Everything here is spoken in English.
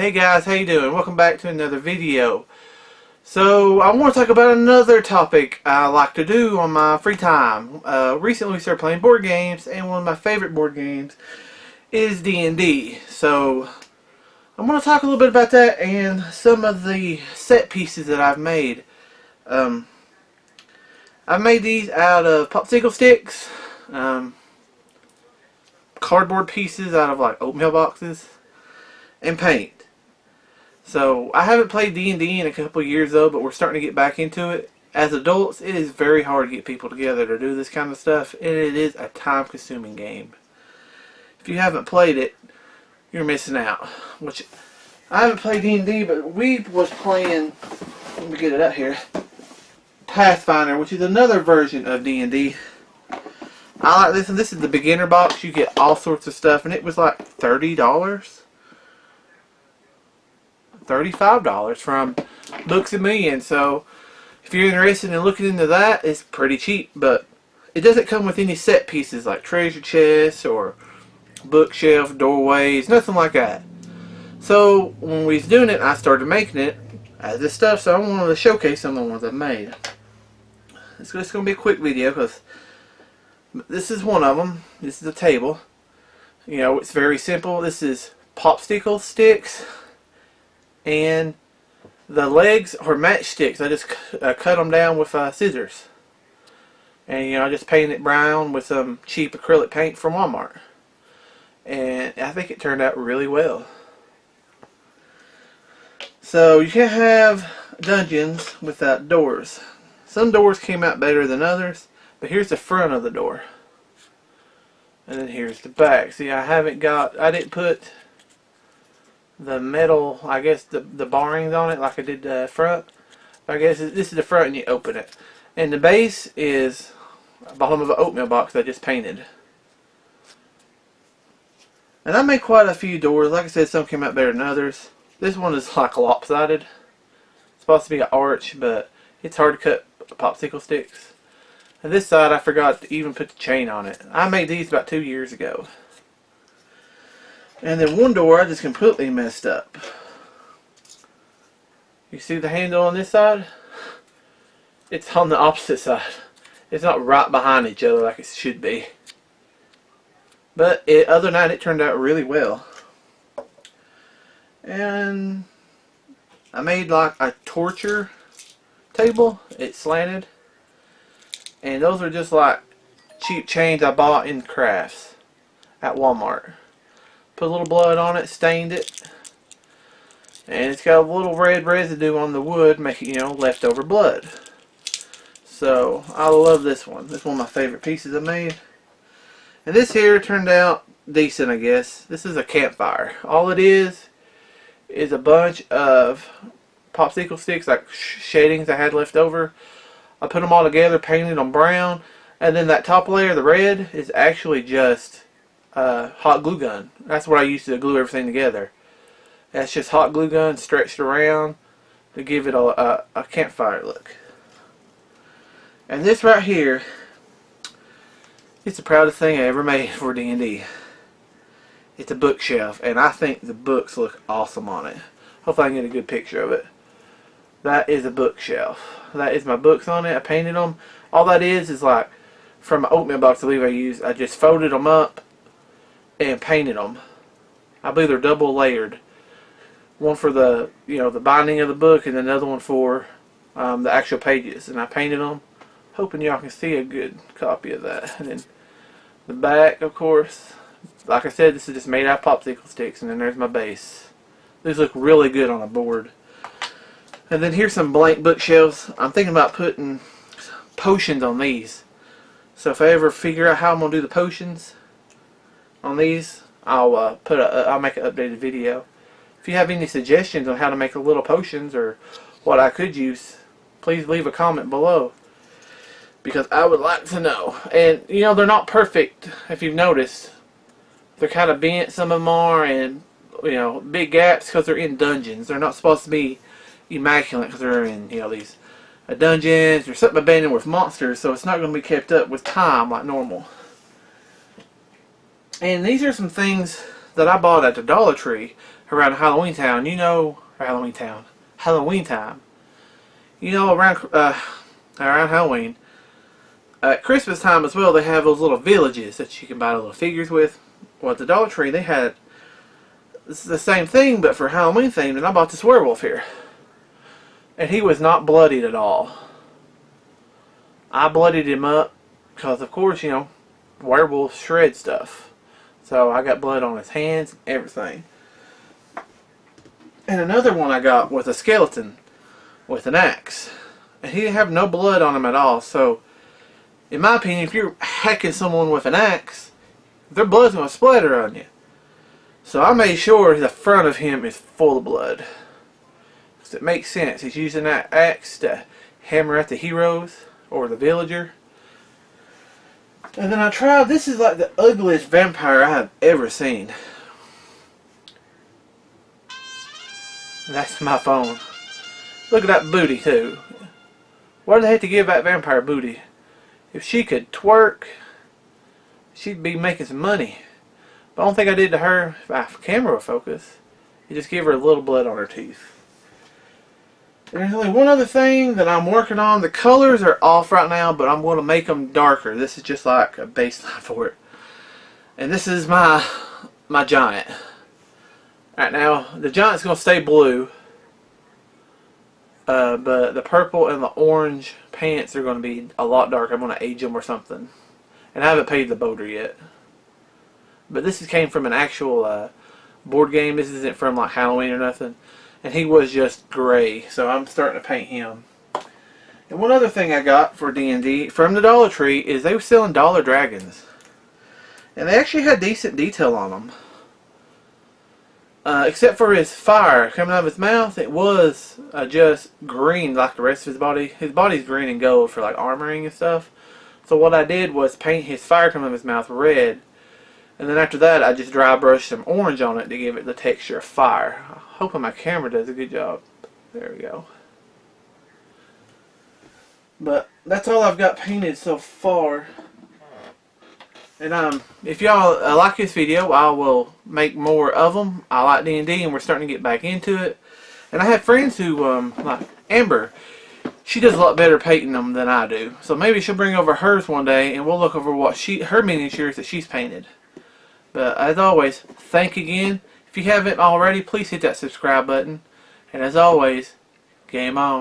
Hey guys, how you doing? Welcome back to another video. So I want to talk about another topic I like to do on my free time. Recently we started playing board games, and one of my favorite board games is D&D. So I'm going to talk a little bit about that and some of the set pieces that I've made. I've made these out of popsicle sticks, cardboard pieces out of like oatmeal boxes, and paint. So I haven't played D&D in a couple of years though, but we're starting to get back into it. As adults, it is very hard to get people together to do this kind of stuff, and it is a time-consuming game. If you haven't played it, you're missing out. Which I haven't played D&D, but we was playing. Let me get it up here. Pathfinder, which is another version of D&D. I like this, and this is the beginner box. You get all sorts of stuff, and it was like $30. $35 from Books A Million. So if you're interested in looking into that, it's pretty cheap, but it doesn't come with any set pieces like treasure chests or bookshelf, doorways, nothing like that. So when we was doing it, I started making it as this stuff, so I wanted to showcase some of the ones I've made. It's just going to be a quick video because this is one of them. This is a table. You know, it's very simple. This is popsicle sticks, and the legs are matchsticks. I just cut them down with scissors, and you know, I just painted it brown with some cheap acrylic paint from Walmart, and I think it turned out really well. So you can't have dungeons without doors. Some doors came out better than others, but here's the front of the door, and then here's the back. See, I didn't put the metal, I guess the barrings on it like I did the front. I guess this is the front, and you open it. And the base is bottom of an oatmeal box I just painted. And I made quite a few doors. Like I said, some came out better than others. This one is like lopsided. It's supposed to be an arch, but it's hard to cut popsicle sticks. And this side, I forgot to even put the chain on it. I made these about 2 years ago. And then one door I just completely messed up. You see the handle on this side? It's on the opposite side. It's not right behind each other like it should be. But other than that, it turned out really well. And I made like a torture table. It's slanted. And those are just like cheap chains I bought in crafts at Walmart. Put a little blood on it, stained it, and it's got a little red residue on the wood, making, you know, leftover blood. So I love this one. This is one of my favorite pieces I made. And this here turned out decent, I guess. This is a campfire. All it is a bunch of popsicle sticks, like shadings I had left over. I put them all together, painted them brown, and then that top layer, the red, is actually just hot glue gun. That's what I used to glue everything together. That's just hot glue gun stretched around to give it a campfire look. And this right here, it's the proudest thing I ever made for D&D. It's a bookshelf, and I think the books look awesome on it. Hopefully I can get a good picture of it. That is a bookshelf. That is my books on it. I painted them. All that is like from an oatmeal box I believe I used. I just folded them up and painted them. I believe they're double layered. One for the, you know, the binding of the book, and another one for the actual pages. And I painted them, hoping y'all can see a good copy of that. And then the back, of course, like I said, this is just made out of popsicle sticks. And then there's my base. These look really good on a board. And then here's some blank bookshelves. I'm thinking about putting potions on these. So if I ever figure out how I'm gonna do the potions on these, I'll make an updated video. If you have any suggestions on how to make a little potions or what I could use, please leave a comment below, because I would like to know. And you know, they're not perfect. If you've noticed, they're kind of bent, some of them are, and you know, big gaps because they're in dungeons. They're not supposed to be immaculate because they're in, you know, these dungeons or something abandoned with monsters, so it's not going to be kept up with time like normal. And these are some things that I bought at the Dollar Tree. around Halloween Town, you know, Halloween time, you know, around Halloween, at Christmas time as well, they have those little villages that you can buy little figures with. Well, at the Dollar Tree, they had the same thing, but for Halloween themed, and I bought this werewolf here. And he was not bloodied at all. I bloodied him up because, of course, you know, werewolves shred stuff. So I got blood on his hands and everything. And another one I got was a skeleton with an axe. And he didn't have no blood on him at all. So, in my opinion, if you're hacking someone with an axe, their blood's going to splatter on you. So I made sure the front of him is full of blood. Because it makes sense. He's using that axe to hammer at the heroes or the villager. And then I tried, this is like the ugliest vampire I have ever seen. That's my phone. Look at that booty too. Why do they have to give that vampire booty? If she could twerk, she'd be making some money. But I don't think I did to her, if my camera would focus. You just give her a little blood on her teeth. And there's only one other thing that I'm working on. The colors are off right now, but I'm going to make them darker. This is just like a baseline for it. And this is my giant. Right now, the giant's going to stay blue. But the purple and the orange pants are going to be a lot darker. I'm going to age them or something. And I haven't paid the boater yet. But this came from an actual board game. This isn't from like Halloween or nothing. And he was just gray. So I'm starting to paint him. And one other thing I got for D&D from the Dollar Tree is they were selling dollar dragons. And they actually had decent detail on them. Except for his fire coming out of his mouth, it was just green like the rest of his body. His body's green and gold for like armoring and stuff. So what I did was paint his fire coming out of his mouth red. And then after that, I just dry brushed some orange on it to give it the texture of fire. I'm hoping my camera does a good job. There we go. But that's all I've got painted so far. And if y'all like this video, I will make more of them. I like D&D, and we're starting to get back into it. And I have friends who, like Amber, she does a lot better painting them than I do. So maybe she'll bring over hers one day, and we'll look over what her miniatures that she's painted. But as always, thank you again. If you haven't already, please hit that subscribe button. And as always, game on.